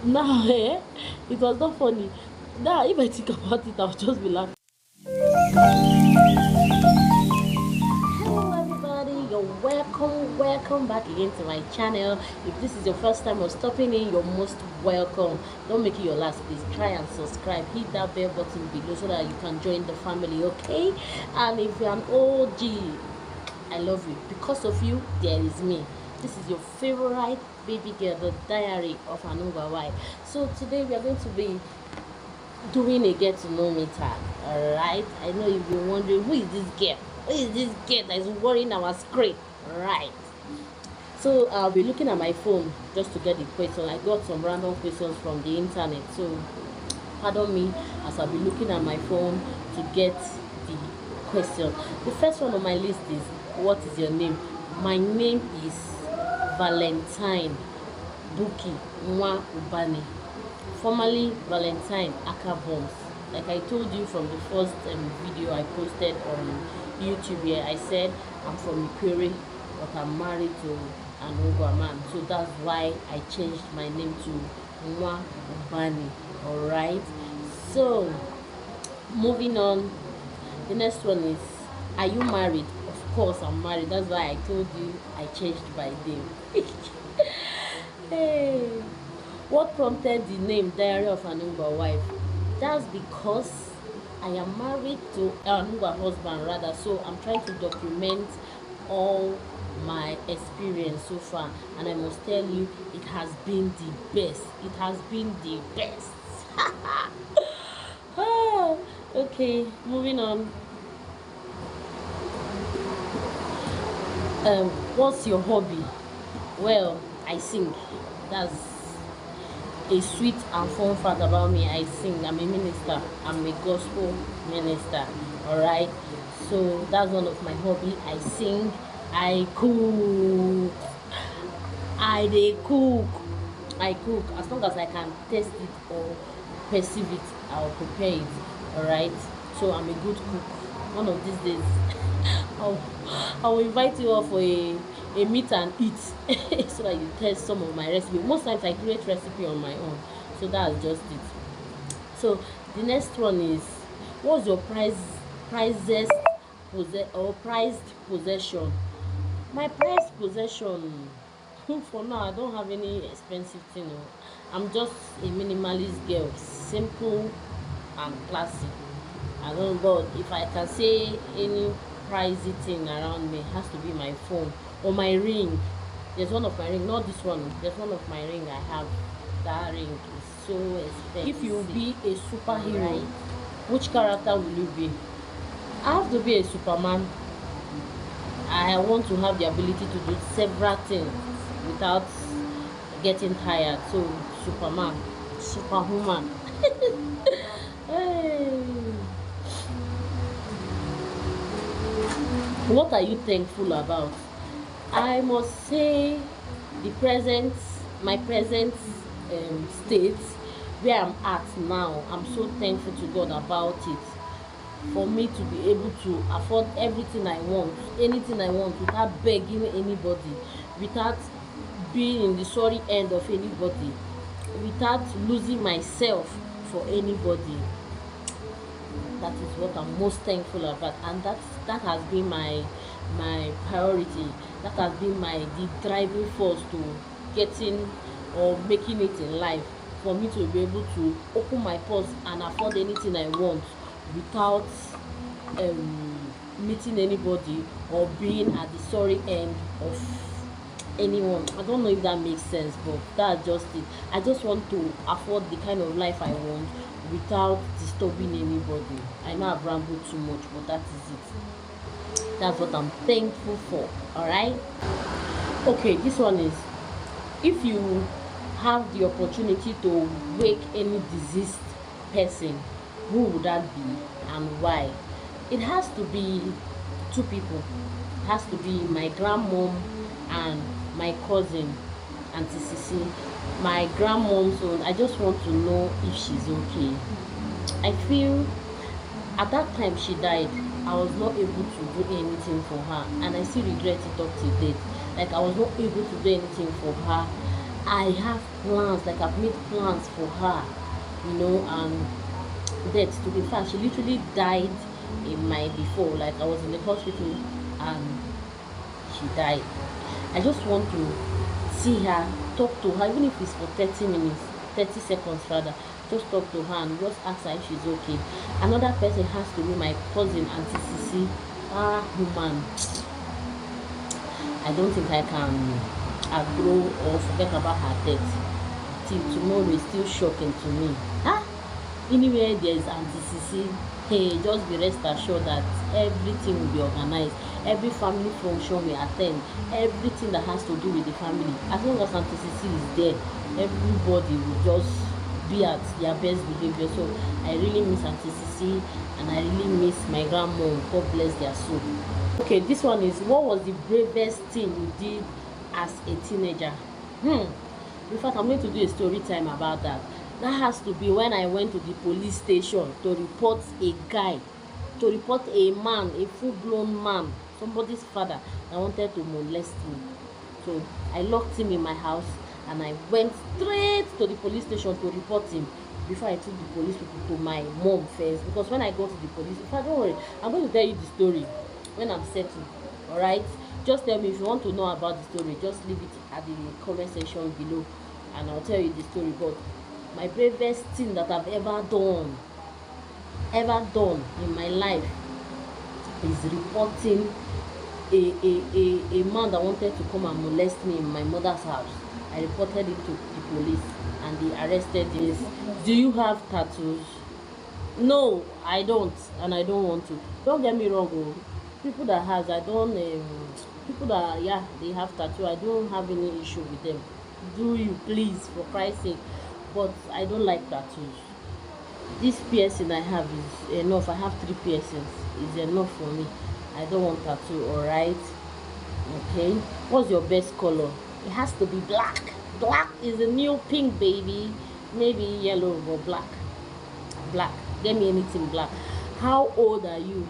Now, it was not funny. Now, if I think about it, I'll just be laughing. Hello everybody, you're welcome back again to my channel. If this is your first time or stopping in, you're most welcome. Don't make it your last, please try and subscribe, hit that bell button below so that you can join the family, okay? And if you're an OG, I love you. Because of you, there is me. This is your favorite baby girl, the diary of Anuba wife. So today we are going to be doing a get to know me tag. Alright, I know you've been wondering, who is this girl? Who is this girl that is worrying our screen? Right. So I'll be looking at my phone just to get the question. I got some random questions from the internet, so pardon me as I'll be looking at my phone to get the question. The first one on my list is, what is your name? My name is Valentine Bukky.boms, formerly Valentine Bukky.boms. Like I told you from the first video I posted on YouTube here, I said I'm from Ikere, but I'm married to an Ogwa man, so that's why I changed my name to Nwa Ubani. Alright, so moving on, the next one is, are you married? Of course I'm married, that's why I told you I changed my name. Hey, what prompted the name Diary of an Ungwa wife? That's because I am married to an Ungwa husband rather, so I'm trying to document all my experience so far, and I must tell you, it has been the best. It has been the best. Ah, okay, moving on. What's your hobby? Well, I sing. That's a sweet and fun fact about me. I sing. I'm a minister. I'm a gospel minister. Alright, so that's one of my hobby. I sing, I cook, I cook. As long as I can taste it or perceive it, I'll prepare it. Alright, so I'm a good cook. One of these days I'll invite you all for a meet and eat so that you test some of my recipe. Most times I create recipe on my own, so that's just it. So the next one is, what's your prized possession? My prized possession, for now I don't have any expensive thing. I'm just a minimalist girl, simple and classic. I don't know, but if I can say any pricey thing around me, it has to be my phone or my ring. There's one of my ring, not this one. There's one of my ring I have. That ring is so expensive. If you be a superhero, right, which character will you be? I have to be a Superman. I want to have the ability to do several things without getting tired. So Superman, Superwoman. Hey. What are you thankful about? I must say my present state where I'm at now. I'm so thankful to God about it. For me to be able to afford everything I want, anything I want, without begging anybody, without being in the sorry end of anybody, without losing myself for anybody. That is what I'm most thankful about, and that has been my priority. That has been the driving force to getting or making it in life, for me to be able to open my purse and afford anything I want without meeting anybody or being at the sorry end of anyone. I don't know if that makes sense, but that's just it. I just want to afford the kind of life I want without disturbing anybody. I know I've rambled too much, but that is it. That's what I'm thankful for. Alright, okay, this one is, if you have the opportunity to wake any deceased person, who would that be and why? It has to be two people. It has to be my grandmom and my cousin, Auntie Sisi. My grandmom's own. I just want to know if she's okay. I feel at that time she died, I was not able to do anything for her, and I still regret it up to date. Like, I was not able to do anything for her I have plans, like I've made plans for her, and that, to be fact, she literally died in my before. Like, I was in the hospital and she died. I just want to see her, talk to her, even if it's for 30 minutes, 30 seconds rather. Just talk to her and just ask her if she's okay. Another person has to be my cousin, Auntie Sisi. Ah, woman, I don't think I can outgrow or forget about her death. Till tomorrow is still shocking to me. Anywhere there is Auntie Sisi, hey, just be rest assured that everything will be organized. Every family function we attend, everything that has to do with the family, as long as Auntie Sisi is there, everybody will just be at their best behavior. So I really miss Auntie Sisi, and I really miss my grandma. God bless their soul. Okay, this one is, what was the bravest thing you did as a teenager? In fact, I'm going to do a story time about that. That has to be when I went to the police station to report a man, a full-blown man, somebody's father that wanted to molest me. So I locked him in my house and I went straight to the police station to report him before I took the police people to my mom first. Because when I go to the police, in fact, don't worry, I'm going to tell you the story when I'm settled. All right, just tell me if you want to know about the story. Just leave it at the comment section below and I'll tell you the story. But my bravest thing that I've ever done in my life is reporting a man that wanted to come and molest me in my mother's house. I reported it to the police and they arrested him. Do you have tattoos? No, I don't, and I don't want to. Don't get me wrong, people that has, I don't, people that, yeah, they have tattoo, I don't have any issue with them. Do you, please, for Christ's sake? But I don't like tattoos. This piercing I have is enough. I have 3 piercings. It's enough for me. I don't want tattoo. All right. Okay. What's your best color? It has to be black. Black is the new pink, baby. Maybe yellow or black. Black. Get me anything black. How old are you?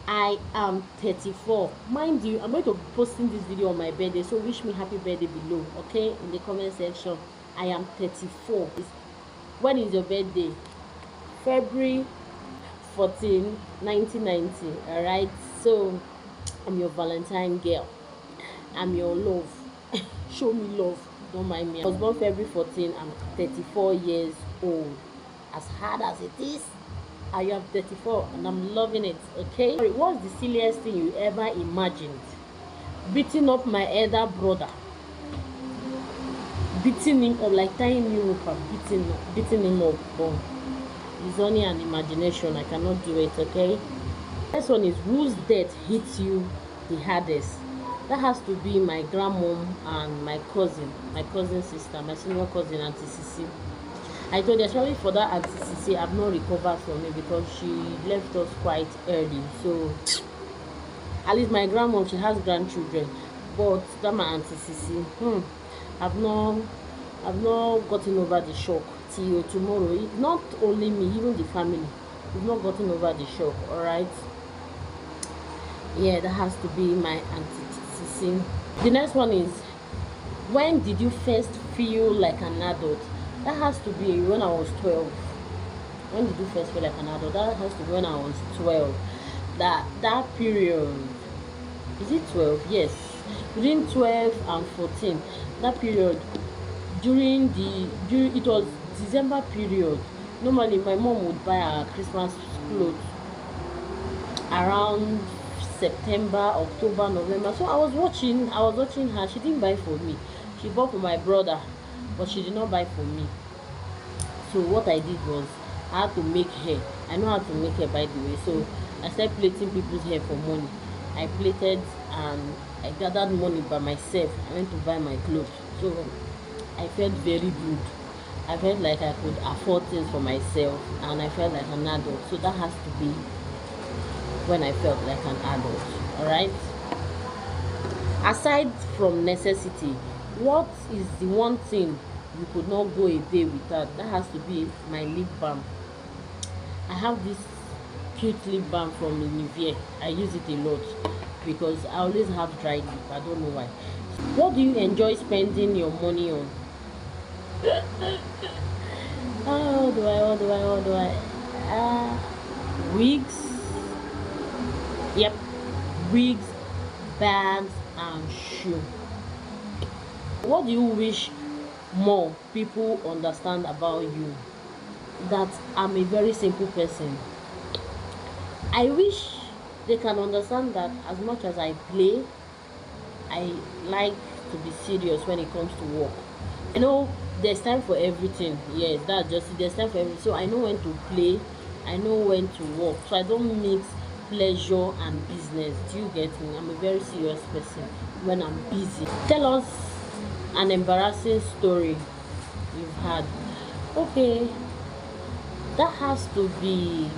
I am 34. Mind you, I'm going to be posting this video on my birthday, so wish me happy birthday below, okay, in the comment section. I am 34. When is your birthday? February 14, 1990. All right, so I'm your Valentine girl. I'm your love. Show me love, don't mind me. I was born February 14. I'm 34 years old. As hard as it is, I am 34 and I'm loving it. Okay, what's the silliest thing you ever imagined? Beating up my elder brother, beating him up, like tying him up and beating him up. But it's only an imagination. I cannot do it. Okay, next one is, whose death hits you the hardest? That has to be my grandmom and my cousin sister, my senior cousin, Auntie Sisi. I told you, especially for that Auntie Sisi, I've not recovered from it because she left us quite early. So at least my grandmom, she has grandchildren, but that my Auntie Sisi, I've not gotten over the shock till tomorrow. Not only me, even the family, we've not gotten over the shock. All right, yeah, that has to be my Auntie Sisi. The next one is, when did you first feel like an adult? That has to be when I was 12. When did you first feel like an adult? That has to be when I was 12. That period, is it 12? Yes, between 12 and 14. That period, during it was December period. Normally my mom would buy our Christmas clothes around September, October, November. So I was watching her. She didn't buy for me. She bought for my brother, but she did not buy for me. So what I did was, I had to make hair. I know how to make hair, by the way. So I started plaiting people's hair for money. I plaited and I gathered money by myself. I went to buy my clothes. So I felt very good. I felt like I could afford things for myself, and I felt like an adult. So that has to be when I felt like an adult. All right, aside from necessity, what is the one thing you could not go a day without? That has to be my lip balm. I have this cute lip balm from Nivea. I use it a lot because I always have dry lip. I don't know why. What do you enjoy spending your money on? What do I? Wigs. Yep, wigs, bags, and shoe. What do you wish more people understand about you? That I'm a very simple person. I wish they can understand that as much as I play, I like to be serious when it comes to work. I know there's time for everything. Yes, that's just it. There's time for everything. So I know when to play, I know when to work. So I don't mix pleasure and business. Do you get me? I'm a very serious person when I'm busy. Tell us an embarrassing story you've had. Okay, that has to be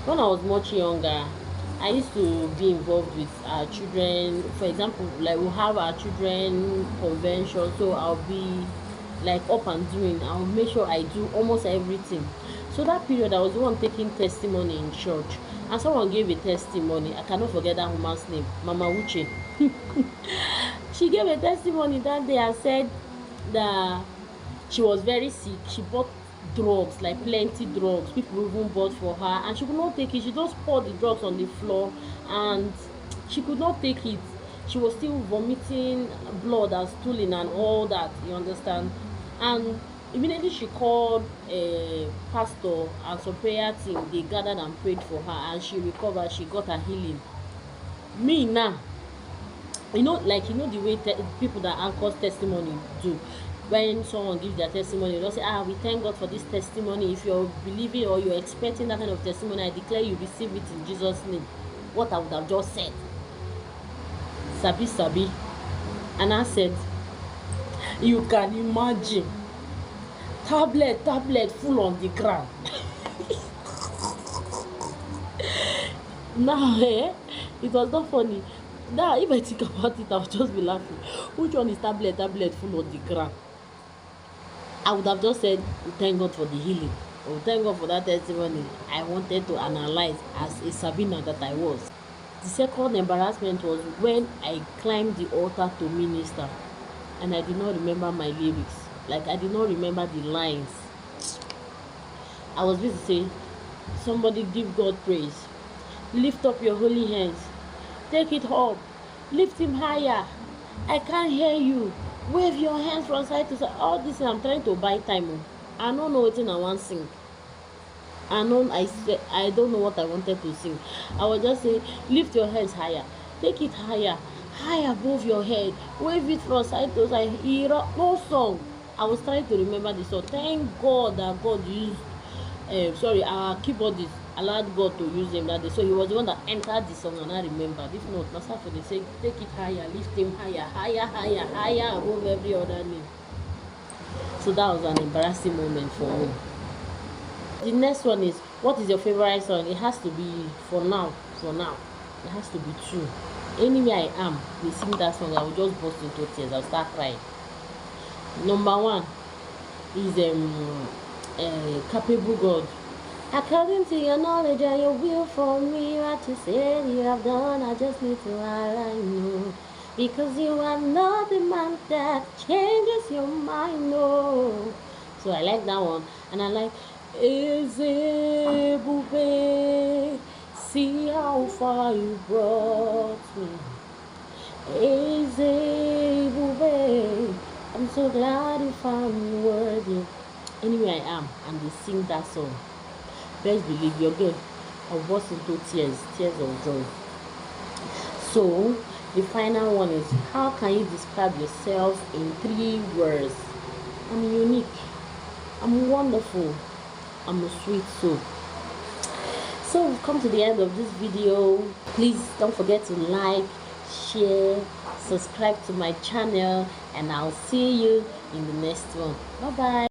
when I was much younger. I used to be involved with our children. For example, like we'll have our children convention, so I'll be like up and doing. I'll make sure I do almost everything. So that period, I was the one taking testimony in church, and someone gave a testimony. I cannot forget that woman's name, Mama Uche. She gave a testimony that day and said that she was very sick. She bought drugs, like plenty drugs. People even bought for her, and she could not take it. She just poured the drugs on the floor, and she could not take it. She was still vomiting blood and stooling and all that. You understand? And immediately she called a pastor and some prayer team. They gathered and prayed for her, and she recovered. She got her healing. Me now, the way people that anchors testimony do. When someone gives their testimony, they'll say, we thank God for this testimony. If you're believing or you're expecting that kind of testimony, I declare you receive it in Jesus' name. What I would have just said, sabi. And I said, you can imagine, tablet full on the ground. Now, it was not funny. Now, if I think about it, I'll just be laughing. Which one is tablet full on the ground? I would have just said, thank God for the healing, or thank God for that testimony. I wanted to analyze as a Sabina that I was. The second embarrassment was when I climbed the altar to minister, and I did not remember my lyrics. Like, I did not remember the lines. I was busy saying, somebody give God praise. Lift up your holy hands. Take it up. Lift him higher. I can't hear you. Wave your hands from side to side. All this I'm trying to buy time. I don't know what I want to sing. I don't know what I wanted to sing. I was just saying, lift your hands higher. Take it higher. High above your head. Wave it from side to side. No song. I was trying to remember the song. Thank God that God used our keyboardist allowed God to use him that day. So he was the one that entered the song, and I remembered. If not, that's for the sake, take it higher, lift him higher above every other name. So that was an embarrassing moment for me. The next one is, what is your favorite song? It has to be for now. It has to be true. Anywhere I am, they sing that song, I will just burst into tears. I'll start crying. Number one is Capable God. According to your knowledge and your will for me, what you said you have done, I just need to align you. Because you are not the man that changes your mind, no. So I like that one. And I like, Bube, see how far you brought me. Bube, I'm so glad you found me worthy. Anywhere I am, and they sing that song, best believe your girl, I'll burst into tears of joy. So the final one is, how can you describe yourself in 3 words? I'm unique, I'm wonderful, I'm a sweet soul. So we've come to the end of this video. Please don't forget to like, share, subscribe to my channel, and I'll see you in the next one. Bye bye.